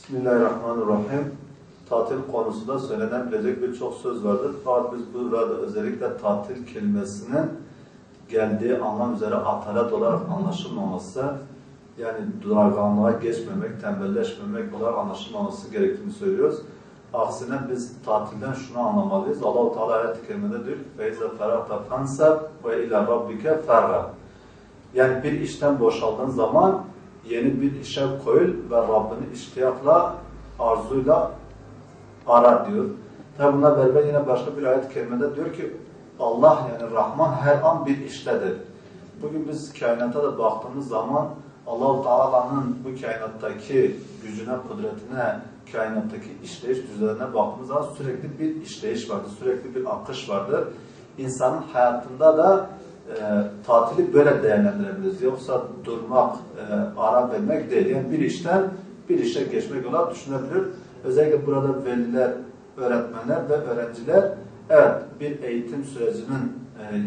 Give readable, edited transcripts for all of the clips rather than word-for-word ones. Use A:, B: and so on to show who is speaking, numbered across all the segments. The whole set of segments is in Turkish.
A: Bismillahirrahmanirrahim. Tatil konusunda söylenebilecek birçok söz vardır. Fakat biz burada özellikle tatil kelimesinin geldiği anlam üzere atalet olarak anlaşılmaması, yani durağanlığa geçmemek, tembelleşmemek olarak anlaşılmaması gerektiğini söylüyoruz. Aksine biz tatilden şunu anlamalıyız. Allah-u Teala ayet-i kerimede diyor فَاِذَا فَرَغْتَ فَانْسَبْ وَاِلَى رَبِّكَ فَرْغَ. Yani bir işten boşaldığın zaman yeni bir işe koyul ve Rabbini iştiyakla, arzuyla ara diyor. Tabi buna beraber yine başka bir ayet-i kerimede diyor ki Allah yani Rahman her an bir iştedir. Bugün biz kainata da baktığımız zaman Allah-u Teala'nın bu kainattaki gücüne, kudretine, kainattaki işleyiş düzenine baktığımız zaman sürekli bir işleyiş vardır, sürekli bir akış vardır. İnsanın hayatında da tatili böyle değerlendirebiliriz. Yoksa durmak, ara vermek değil. Yani bir işten bir işe geçmek olarak düşünebilir. Özellikle burada veliler, öğretmenler ve öğrenciler evet bir eğitim sürecinin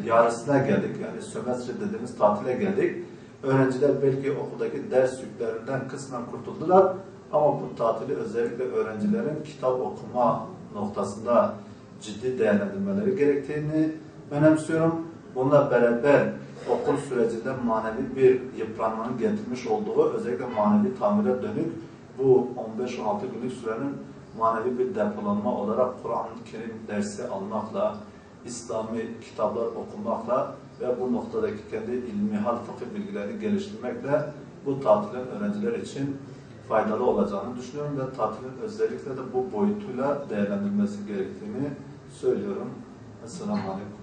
A: yarısına geldik. Yani sömestr dediğimiz tatile geldik. Öğrenciler belki okuldaki ders yüklerinden kısmen kurtuldular. Ama bu tatili özellikle öğrencilerin kitap okuma noktasında ciddi değerlendirmeleri gerektiğini önemsiyorum. Bununla beraber okul sürecinde manevi bir yıpranmanın getirmiş olduğu özellikle manevi tamire dönük bu 15-16 günlük sürenin manevi bir depolanma olarak Kur'an-ı Kerim dersi almakla, İslami kitaplar okumakla ve bu noktadaki kendi ilmihal fıkıh bilgileri geliştirmekle bu tatilin öğrenciler için faydalı olacağını düşünüyorum ve tatilin özellikle de bu boyutuyla değerlendirilmesi gerektiğini söylüyorum. Esselamu Aleyküm.